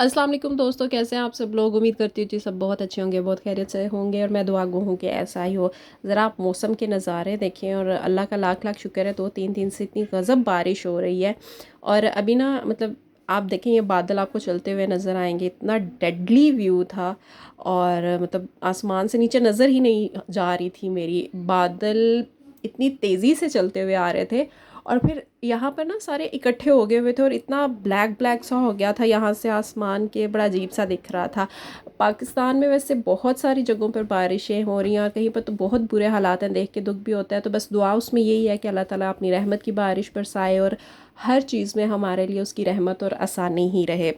अस्सलाम वालेकुम दोस्तों, कैसे हैं आप सब लोग। उम्मीद करती हूँ जी सब बहुत अच्छे होंगे, बहुत खैरियत से होंगे और मैं दुआ गो हूँ कि ऐसा ही हो। ज़रा आप मौसम के नज़ारे देखें और अल्लाह का लाख लाख शुक्र है, 2-3 दिन से इतनी गज़ब बारिश हो रही है। और अभी ना मतलब आप देखें ये बादल आपको चलते हुए नज़र आएंगे, इतना डेडली व्यू था। और मतलब आसमान से नीचे नज़र ही नहीं जा रही थी मेरी, बादल इतनी तेज़ी से चलते हुए आ रहे थे। और फिर यहाँ पर ना सारे इकट्ठे हो गए हुए थे और इतना ब्लैक ब्लैक सा हो गया था यहाँ से आसमान के, बड़ा अजीब सा दिख रहा था। पाकिस्तान में वैसे बहुत सारी जगहों पर बारिशें हो रही हैं और कहीं पर तो बहुत बुरे हालात हैं, देख के दुख भी होता है। तो बस दुआ उसमें यही है कि अल्लाह ताला अपनी रहमत की बारिश बरसाए और हर चीज़ में हमारे लिए उसकी रहमत और आसानी ही रहे।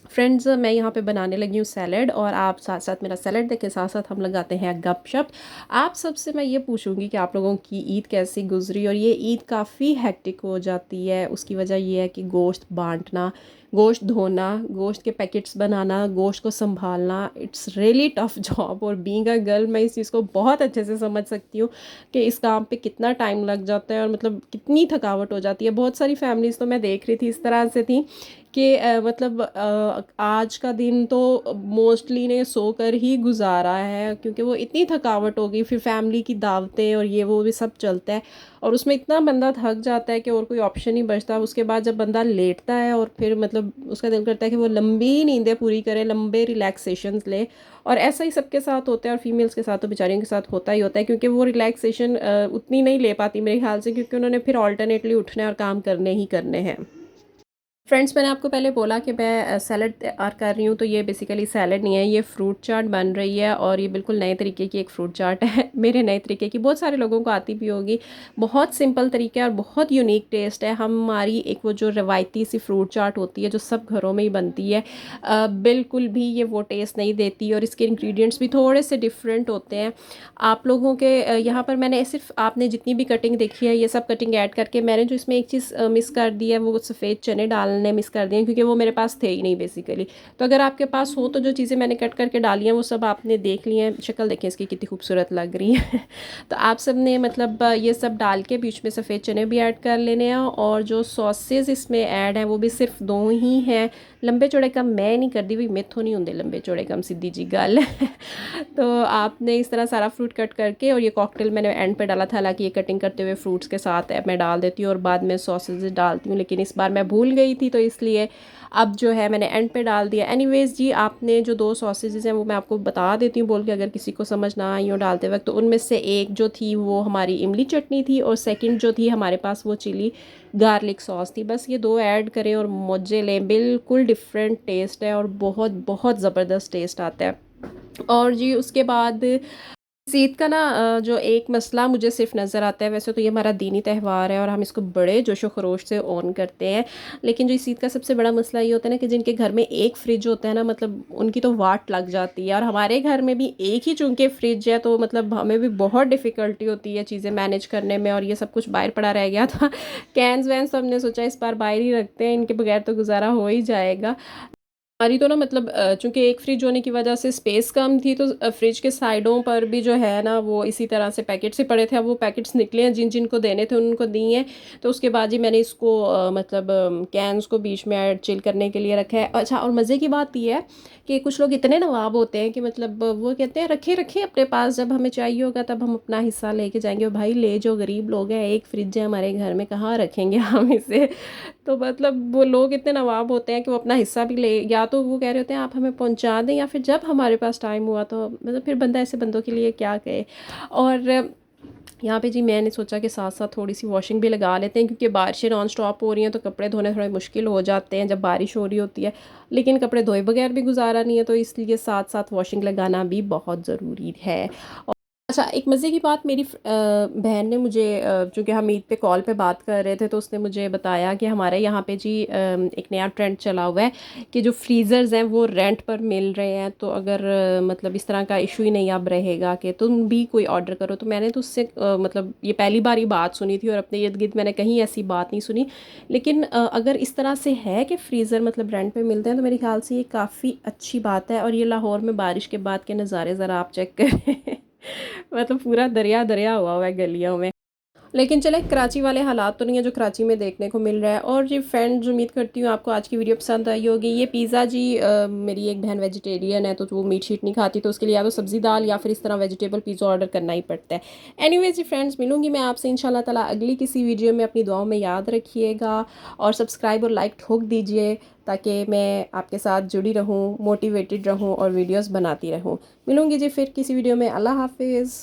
फ्रेंड्स, मैं यहाँ पे बनाने लगी हूँ सैलड और आप साथ साथ मेरा सैलड देखें, साथ साथ हम लगाते हैं गपशप। आप सबसे मैं ये पूछूंगी कि आप लोगों की ईद कैसी गुजरी। और ये ईद काफ़ी हेक्टिक हो जाती है, उसकी वजह ये है कि गोश्त बांटना, गोश्त धोना, गोश्त के पैकेट्स बनाना, गोश्त को संभालना, इट्स रियली टफ जॉब। और बीइंग अ गर्ल मैं इस चीज़ को बहुत अच्छे से समझ सकती हूँ कि इस काम पे कितना टाइम लग जाता है और मतलब कितनी थकावट हो जाती है। बहुत सारी फैमिलीज़ तो मैं देख रही थी इस तरह से थी कि मतलब आज का दिन तो मोस्टली ने सोकर ही गुजारा है, क्योंकि वो इतनी थकावट हो गई, फिर फैमिली की दावतें और ये वो भी सब चलता है और उसमें इतना बंदा थक जाता है कि और कोई ऑप्शन नहीं बचता। उसके बाद जब बंदा लेटता है और फिर मतलब उसका दिल करता है कि वो लंबी नींदें पूरी करे, लंबे रिलैक्सेशंस ले। और ऐसा ही सबके साथ होता है और फीमेल्स के साथ तो बेचारियों के साथ होता ही होता है, क्योंकि वो रिलैक्सेशन उतनी नहीं ले पाती मेरे ख्याल से, क्योंकि उन्होंने फिर ऑल्टरनेटली उठना है और काम करने ही करने हैं। फ्रेंड्स, मैंने आपको पहले बोला कि मैं सैलड तैयार कर रही हूँ, तो ये बेसिकली सैलड नहीं है, ये फ्रूट चाट बन रही है और ये बिल्कुल नए तरीके की एक फ्रूट चाट है। मेरे नए तरीके की, बहुत सारे लोगों को आती भी होगी। बहुत सिंपल तरीका है और बहुत यूनिक टेस्ट है। हमारी एक वो जो रवायती सी फ्रूट चाट होती है जो सब घरों में ही बनती है, बिल्कुल भी ये वो टेस्ट नहीं देती और इसके इंग्रेडिएंट्स भी थोड़े से डिफरेंट होते हैं। आप लोगों के यहाँ पर मैंने सिर्फ, आपने जितनी भी कटिंग देखी है ये सब कटिंग ऐड करके, मैंने जो इसमें एक चीज़ मिस कर दी है वो सफ़ेद चने डालने मिस कर दिए हैं, क्योंकि वो मेरे पास थे ही नहीं बेसिकली। तो अगर आपके पास हो तो जो चीज़ें मैंने कट करके डाली हैं वो सब आपने देख ली हैं। शक्ल देखें इसकी कितनी खूबसूरत लग रही है। तो आप सब ने मतलब ये सब डाल के बीच में सफ़ेद चने भी ऐड कर लेने हैं और जो सॉसेज इसमें ऐड हैं वो भी सिर्फ दो ही हैं। लंबे चौड़े कम मैं नहीं करती, भी मेथों नहीं होंगे लंबे चौड़े कम, सीधी जी गल है। तो आपने इस तरह सारा फ्रूट कट करके, और ये कॉकटेल मैंने एंड पे डाला था, हालांकि ये कटिंग करते हुए फ्रूट्स के साथ मैं डाल देती हूँ और बाद में सॉसेज डालती हूँ, लेकिन इस बार मैं भूल गई थी तो इसलिए अब जो है मैंने एंड पे डाल दिया। एनीवेज जी, आपने जो दो सॉसेजेस हैं वो मैं आपको बता देती हूँ बोल के, अगर किसी को समझ ना आई हो डालते वक्त, तो उनमें से एक जो थी वो हमारी इमली चटनी थी और सेकंड जो थी हमारे पास वो चिली गार्लिक सॉस थी। बस ये दो ऐड करें और मौजे लें, बिल्कुल डिफरेंट टेस्ट है और बहुत बहुत ज़बरदस्त टेस्ट आता है। और जी उसके बाद इस ईद का ना जो एक मसला मुझे सिर्फ नज़र आता है, वैसे तो ये हमारा दीनी त्यौहार है और हम इसको बड़े जोशो खरोश से ऑन करते हैं, लेकिन जो इस ईद का सबसे बड़ा मसला ये होता है ना कि जिनके घर में एक फ्रिज होता है ना, मतलब उनकी तो वाट लग जाती है। और हमारे घर में भी एक ही चूंकि फ्रिज है, तो मतलब हमें भी बहुत डिफ़िकल्टी होती है चीज़ें मैनेज करने में और ये सब कुछ बाहर पड़ा रह गया था। कैंस वैंस तो हमने सोचा इस बार बाहर ही रखते हैं, इनके बगैर तो गुजारा हो ही जाएगा। हमारी तो ना मतलब चूंकि एक फ्रिज होने की वजह से स्पेस कम थी, तो फ्रिज के साइडों पर भी जो है ना वो इसी तरह से पैकेट्स ही पड़े थे। अब वो पैकेट्स निकले हैं, जिन जिन को देने थे उनको दिए हैं। तो उसके बाद ही मैंने इसको मतलब कैंस को बीच में ऐड चिल करने के लिए रखा है। अच्छा, और मज़े की बात यह है कि कुछ लोग इतने नवाब होते हैं कि मतलब वो कहते हैं रखे रखे अपने पास, जब हमें चाहिए होगा तब हम अपना हिस्सा लेके जाएंगे। और भाई ले, जो गरीब लोग हैं, एक फ्रिज है हमारे घर में, कहाँ रखेंगे हम इसे। तो मतलब वो लोग इतने नवाब होते हैं कि वो अपना हिस्सा भी ले, या तो वो कह रहे होते हैं आप हमें पहुंचा दें, या फिर जब हमारे पास टाइम हुआ तो मतलब फिर बंदा ऐसे बंदों के लिए क्या कहे। और यहाँ पे जी मैंने सोचा कि साथ साथ थोड़ी सी वॉशिंग भी लगा लेते हैं, क्योंकि बारिशें नॉन स्टॉप हो रही हैं तो कपड़े धोने थोड़े मुश्किल हो जाते हैं जब बारिश हो रही होती है। लेकिन कपड़े धोए बगैर भी गुजारा नहीं है, तो इसलिए साथ साथ वॉशिंग लगाना भी बहुत ज़रूरी है। अच्छा, एक मज़े की बात, मेरी बहन ने मुझे चूँकि हम ईद पे कॉल पे बात कर रहे थे तो उसने मुझे बताया कि हमारे यहाँ पे जी एक नया ट्रेंड चला हुआ है कि जो फ्रीज़र्स हैं वो रेंट पर मिल रहे हैं। तो अगर मतलब इस तरह का इशू ही नहीं अब रहेगा कि तुम भी कोई ऑर्डर करो। तो मैंने तो उससे मतलब ये पहली बार ही बात सुनी थी और अपने इर्द गिर्द मैंने कहीं ऐसी बात नहीं सुनी। लेकिन अगर इस तरह से है कि फ्रीज़र मतलब रेंट पे मिलते हैं, तो मेरे ख्याल से ये काफ़ी अच्छी बात है। और ये लाहौर में बारिश के बाद के नज़ारे ज़रा आप चेक करें। मतलब पूरा दरिया दरिया हुआ है गलियों में। लेकिन चले कराची वाले हालात तो नहीं है जो कराची में देखने को मिल रहा है। और जी फ्रेंड्स, उम्मीद करती हूँ आपको आज की वीडियो पसंद आई होगी। ये पिज़्ज़ा जी मेरी एक बहन वेजिटेरियन है तो वो मीट शीट नहीं खाती, तो उसके लिए या तो सब्ज़ी दाल या फिर इस तरह वेजिटेबल पिज़्ज़ा ऑर्डर करना ही पड़ता है। एनीवेज जी फ्रेंड्स, मिलूंगी मैं आपसे इंशाल्लाह ताला अगली किसी वीडियो में। अपनी दुआओं में याद रखिएगा और सब्सक्राइब और लाइक ठोक दीजिए ताकि मैं आपके साथ जुड़ी रहूँ, मोटिवेटेड रहूँ और वीडियोज़ बनाती रहूँ। मिलूंगी जी फिर किसी वीडियो में। अल्लाह हाफिज़।